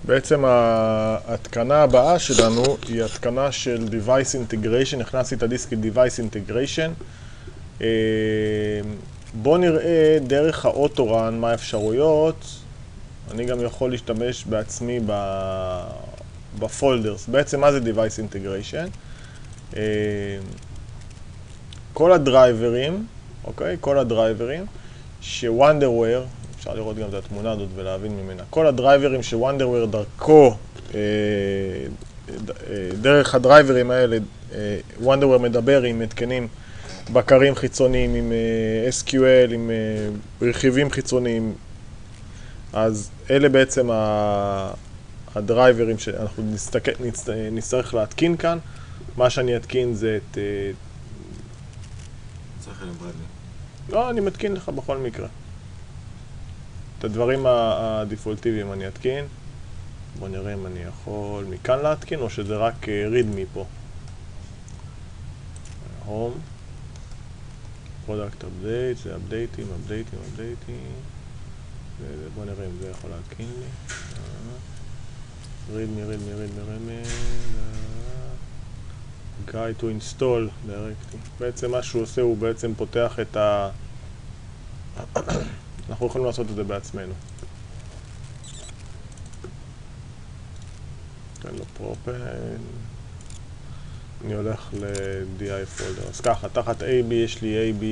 בעצם ההתקנה הבאה שלנו היא התקנה של Device Integration, הכנסתי את הדיסק Device Integration. בואו נראה דרך האוטורן מה האפשרויות. אני גם יכול להשתמש בעצמי בפולדרס. בעצם מה זה Device Integration? כל הדרייברים, אוקיי? כל הדרייברים שוונדרוור, אפשר לראות גם את התמונה הזאת ולהבין ממנה. כל הדרייברים שוונדרוור דרכו, דרך הדרייברים האלה, וונדרוור מדבר עם התקנים בקרים חיצוניים, עם SQL, עם רכיבים חיצוניים. אז אלה בעצם הדרייברים שאנחנו נצטרך להתקין כאן. מה שאני אתקין זה את... צריך לברדלי. לא, אני מתקין לך בכל מקרה. את הדברים הדפולטיביים אני אתקין. בוא נראה אם אני יכול מכאן להתקין או שזה רק read מפה. home. product update, זה updateים. בוא נראה אם זה יכול להתקין לי. read me. guide to install directly. בעצם מה שהוא עושה הוא בעצם פותח את ה... אנחנו יכולים לעשות את זה בעצמנו. תן לו פרופן. אני הולך ל-DI פולדר. אז ככה, תחת AB יש לי AB...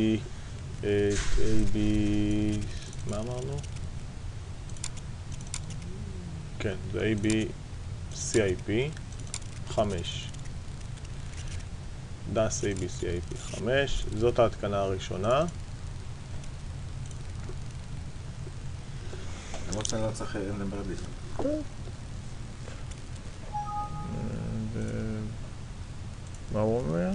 מה אמרנו? כן, זה AB CIP 5. DAS AB CIP 5. זאת ההתקנה הראשונה. למרות שאני לא צריך לברדלי. מה הוא אומר?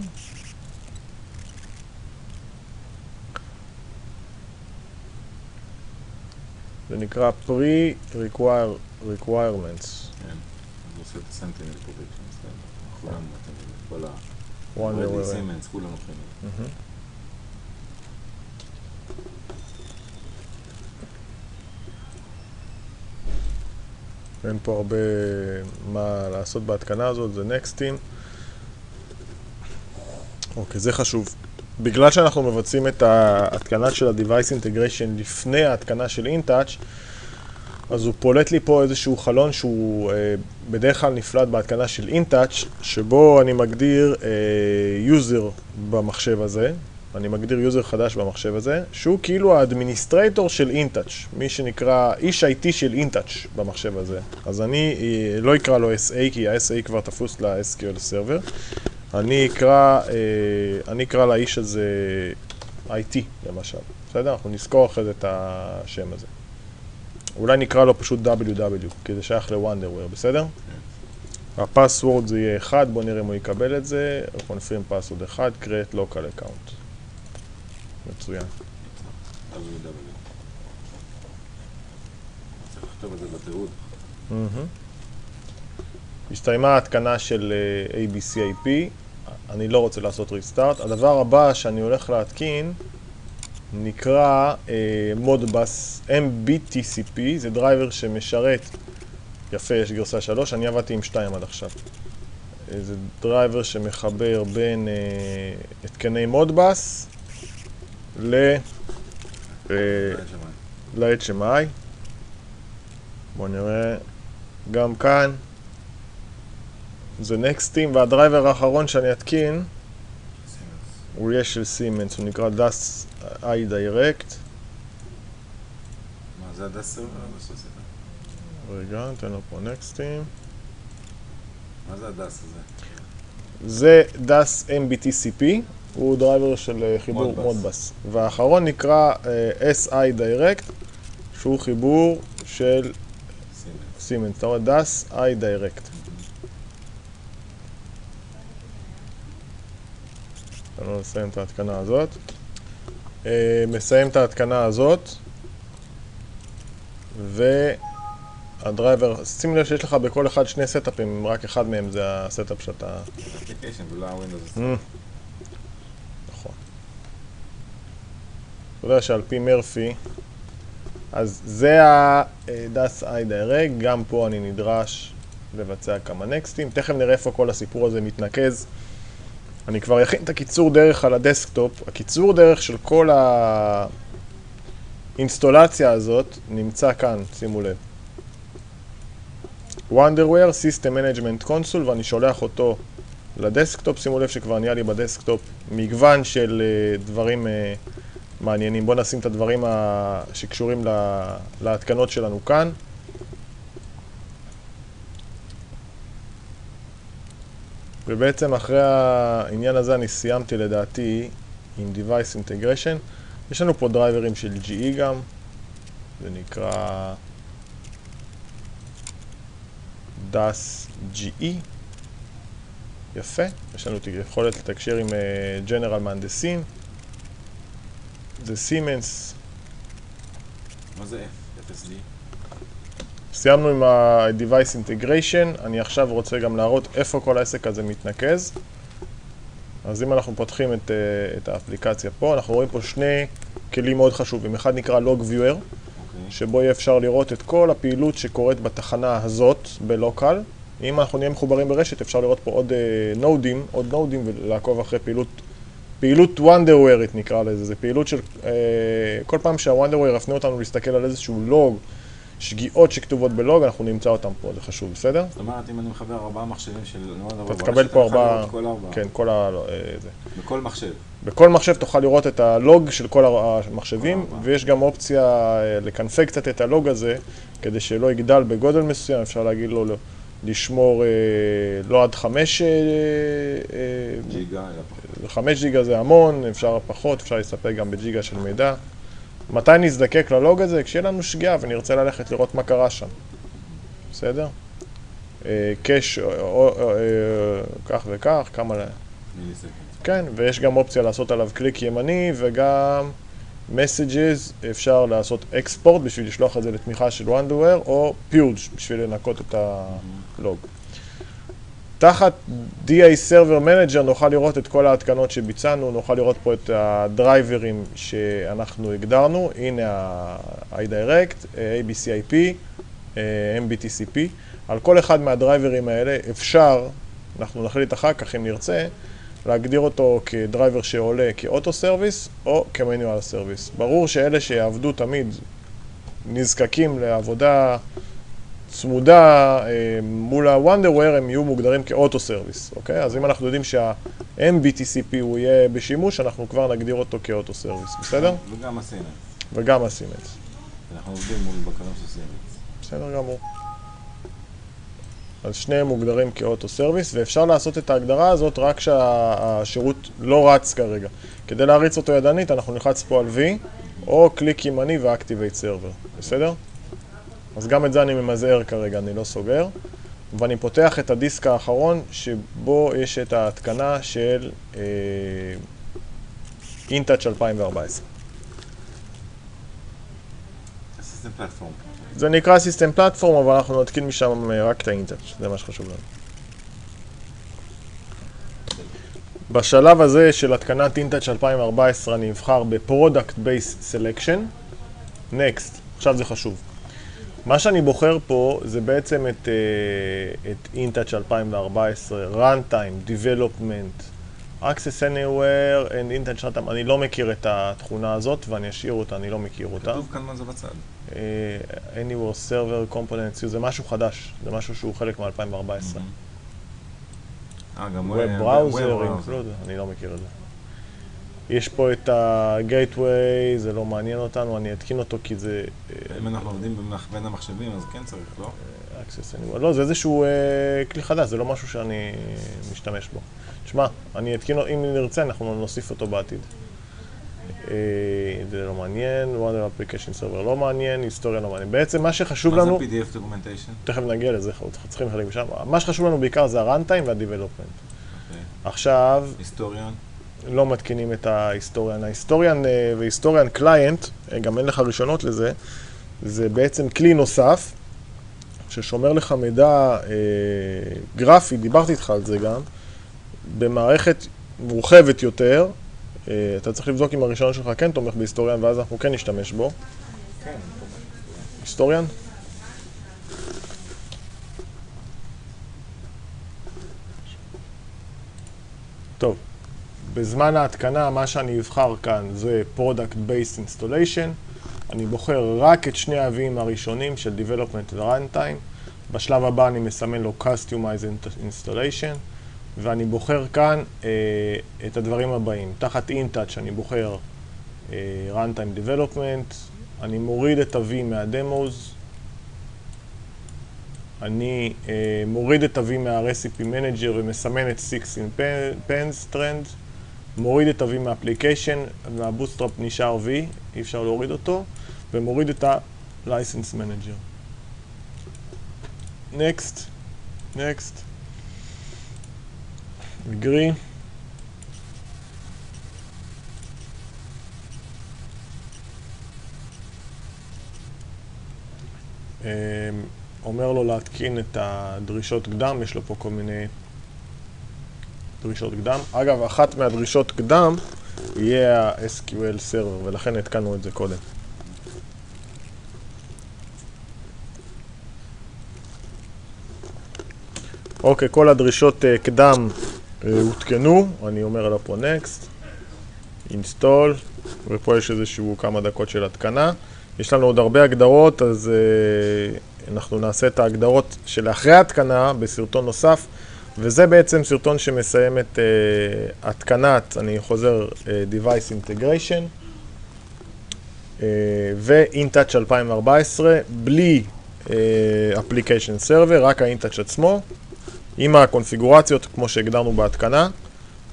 זה נקרא Pre-Requirements. כן, אני עושה את הסנטימל פרוביצ'נס, כולם כל ה... וונדרוור. סימנס, כולם הולכים. אין פה הרבה מה לעשות בהתקנה הזאת, זה Nextים. אוקיי, זה חשוב. בגלל שאנחנו מבצעים את ההתקנה של ה-Device Integration לפני ההתקנה של InTouch, אז הוא פולט לי פה איזשהו חלון שהוא בדרך כלל נפלט בהתקנה של InTouch, שבו אני מגדיר user במחשב הזה, אני מגדיר user חדש במחשב הזה, שהוא כאילו האדמיניסטרייטור של InTouch, מי שנקרא איש IT של InTouch במחשב הזה. אז אני לא אקרא לו SA, כי ה-SA כבר תפוס ל-SQL Server. אני אקרא לאיש הזה IT, למשל. בסדר? אנחנו נזכור אחרי זה את השם הזה. אולי נקרא לו פשוט WW, כי זה שייך ל-Wonderware, בסדר? הפסוורד זה יהיה 1, בואו נראה אם הוא יקבל את זה. קונפירם פסוורד 1, create local account. מצוין. WW. צריך לכתוב את זה בתיעוד. הסתיימה ההתקנה של ABCIP, אני לא רוצה לעשות ריסטארט. הדבר הבא שאני הולך להתקין נקרא Modbus MBTCP, זה דרייבר שמשרת, יפה, יש גרסה 3, אני עבדתי עם 2 עד עכשיו. זה דרייבר שמחבר בין התקני Modbus ל-HMI. בואו נראה, גם כאן זה Nextים, והדרייבר האחרון שאני אתקין הוא יהיה של סימנס, הוא נקרא DAS iDirect. מה זה הדס? רגע, נתן לו פה Nextים. מה זה הדס הזה? זה DAS MBTCP, הוא דרייבר של חיבור Modbus. והאחרון נקרא SI Direct, שהוא חיבור של סימנס. אתה רואה DAS iDirect. אני נסיים את ההתקנה הזאת. מסיים את ההתקנה הזאת. והדרייבר, שים לב שיש לך בכל אחד שני סטאפים, רק אחד מהם זה הסטאפ שאתה... אפליקיישן ולא הווינדוס. נכון. אתה יודע שעל פי מרפי, אז זה ה-DAS iDirect, גם פה אני נדרש לבצע כמה נקסטים. תכף נראה איפה כל הסיפור הזה מתנקז. אני כבר אכין את הקיצור דרך על הדסקטופ. הקיצור דרך של כל האינסטולציה הזאת נמצא כאן, שימו לב. Wonderware System Management Console, ואני שולח אותו לדסקטופ. שימו לב שכבר נהיה לי בדסקטופ מגוון של דברים מעניינים. בואו נשים את הדברים שקשורים להתקנות שלנו כאן. ובעצם אחרי העניין הזה אני סיימתי לדעתי עם Device Integration. יש לנו פה דרייברים של GE גם, זה נקרא DAS GE. יפה, יש לנו יכולת לתקשר עם ג'נרל מהנדסים. זה סימנס. מה זה FSD? סיימנו עם ה-Device Integration. אני עכשיו רוצה גם להראות איפה כל העסק הזה מתנקז. אז אם אנחנו פותחים את האפליקציה פה, אנחנו רואים פה שני כלים מאוד חשובים. אחד נקרא Log Viewer, שבו יהיה אפשר לראות את כל הפעילות שקורית בתחנה הזאת בלוקל. אם אנחנו נהיה מחוברים ברשת, אפשר לראות פה עוד נודים ולעקוב אחרי פעילות Wonderware נקרא לזה. זה פעילות של כל פעם שה-Wonderware יפנה אותנו להסתכל על איזשהו לוג, שגיאות שכתובות בלוג, אנחנו נמצא אותם פה, זה חשוב, בסדר? זאת אומרת, אם אני מחבר 4 מחשבים של אתה תקבל פה 4, כן, זה. בכל מחשב. בכל מחשב תוכל לראות את הלוג של כל המחשבים, ויש גם אופציה לקנפג קצת את הלוג הזה, כדי שלא יגדל בגודל מסוים, אפשר להגיד לו לשמור לא עד 5 ג'יגה, 5 ג'יגה זה המון, אפשר פחות, אפשר להסתפק גם בג'יגה של מידע. מתי נזדקק ללוג הזה? כשיהיה לנו שגיאה ונרצה ללכת לראות מה קרה שם. בסדר? קש, כך וכך, כמה... כן, ויש גם אופציה לעשות עליו קליק ימני, וגם messages, אפשר לעשות export בשביל לשלוח את זה לתמיכה של Wonderware, או purge בשביל לנקות את הלוג. תחת DA Server Manager נוכל לראות את כל ההתקנות שביצענו, נוכל לראות פה את הדרייברים שאנחנו הגדרנו. הנה ה-iDirect, ABCIP, MBTCP. על כל אחד מהדרייברים האלה אפשר, אנחנו נחליט אחר כך אם נרצה, להגדיר אותו כדרייבר שעולה כאוטו סרוויס או כמניואל סרוויס. ברור שאלה שיעבדו תמיד נזקקים לעבודה צמודה מול ה-Wonderware הם יהיו מוגדרים כאוטו סרוויס, אוקיי? אז אם אנחנו יודעים שה-MBTCP הוא יהיה בשימוש, אנחנו כבר נגדיר אותו כאוטו סרוויס, בסדר? וגם הסימנס. וגם הסימנס. אנחנו עובדים מול בקרים של סימנס. בסדר גמור. אז שניהם מוגדרים כאוטו סרוויס, ואפשר לעשות את ההגדרה הזאת רק כשהשירות לא רץ כרגע. כדי להריץ אותו ידנית, אנחנו נלחץ פה על V, או קליק ימני ו-Activate Server, בסדר? אז גם את זה אני ממזער כרגע, אני לא סוגר. ואני פותח את הדיסק האחרון, שבו יש את ההתקנה של InTouch 2014. System Platform. זה נקרא System Platform, אבל אנחנו נתקין משם רק את ה-InTouch, זה מה שחשוב לנו. בשלב הזה של התקנת InTouch 2014 אני אבחר ב-Product Based Selection. Next, עכשיו זה חשוב. מה שאני בוחר פה זה בעצם את InTouch 2014, Runtime, Development, Access Anywhere and InTouch Runtime. אני לא מכיר את התכונה הזאת ואני אשאיר אותה, אני לא מכיר אותה. כתוב כאן מה זה בצד. Anywhere Server Components, זה משהו חדש, זה משהו שהוא חלק מ-2014. גם Web Browser, Include, אני לא מכיר את זה. יש פה את ה-Gateway, זה לא מעניין אותנו, אני אתקין אותו כי זה... אם אנחנו עובדים בין המחשבים, אז כן צריך, לא? Access Anywhere, לא, זה איזשהו כלי חדש, זה לא משהו שאני משתמש בו. תשמע, אני אתקין, אם נרצה, אנחנו נוסיף אותו בעתיד. זה לא מעניין, Wonderware Application Server לא מעניין, היסטוריה לא מעניין. בעצם מה שחשוב לנו... מה זה PDF Documentation? תכף נגיע לזה, צריכים חלק משם. מה שחשוב לנו בעיקר זה ה-Runtime וה-Development. עכשיו... היסטוריון? לא מתקינים את ההיסטוריאן. ההיסטוריאן והיסטוריאן קליינט, גם אין לך ראשונות לזה, זה בעצם כלי נוסף ששומר לך מידע גרפי, דיברתי איתך על זה גם, במערכת מורחבת יותר. אתה צריך לבדוק אם הראשון שלך כן תומך בהיסטוריאן, ואז אנחנו כן נשתמש בו. כן, תומך. היסטוריאן. טוב, בזמן ההתקנה מה שאני אבחר כאן זה Product Based Installation. אני בוחר רק את שני האבים הראשונים של Development ו-Runtime. בשלב הבא אני מסמן לו Customize Installation, ואני בוחר כאן את הדברים הבאים. תחת InTouch אני בוחר Runtime Development, אני מוריד את ה-V מה-Demos, אני מוריד את ה-V מה-Recipe Manager ומסמן את 16 Pens Trend, מוריד את ה-V מה-Application, מה-Bootstrap נשאר V, אי אפשר להוריד אותו, ומוריד את ה-License Manager. Next, next, agree. אומר לו להתקין את הדרישות קדם, יש לו פה כל מיני דרישות קדם. אגב, אחת מהדרישות קדם יהיה ה-SQL Server, ולכן התקנו את זה קודם. אוקיי, כל הדרישות קדם הותקנו, אני אומר עליו פה Next, Install, ופה יש איזשהו כמה דקות של התקנה. יש לנו עוד הרבה הגדרות, אז אנחנו נעשה את ההגדרות של אחרי ההתקנה בסרטון נוסף, וזה בעצם סרטון שמסיים את התקנת, אני חוזר, Device Integration ו-InTouch 2014, בלי Application Server, רק ה-InTouch עצמו, עם הקונפיגורציות כמו שהגדרנו בהתקנה.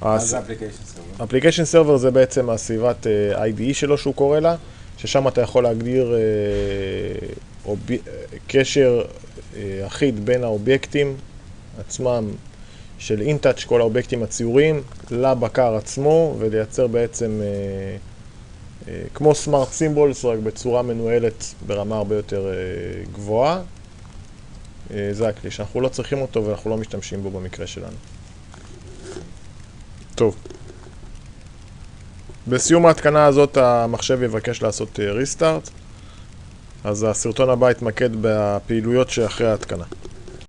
מה זה Application Server? Application Server זה בעצם הסביבת IDE שלו שהוא קורא לה, ששם אתה יכול להגדיר קשר אחיד בין האובייקטים עצמם של InTouch, כל האובייקטים הציוריים, לבקר עצמו, ולייצר בעצם כמו Smart Symbols, רק בצורה מנוהלת ברמה הרבה יותר גבוהה. זה הכלי שאנחנו לא צריכים אותו ואנחנו לא משתמשים בו במקרה שלנו. טוב. בסיום ההתקנה הזאת המחשב יבקש לעשות ריסטארט, אז הסרטון הבא יתמקד בפעילויות שאחרי ההתקנה.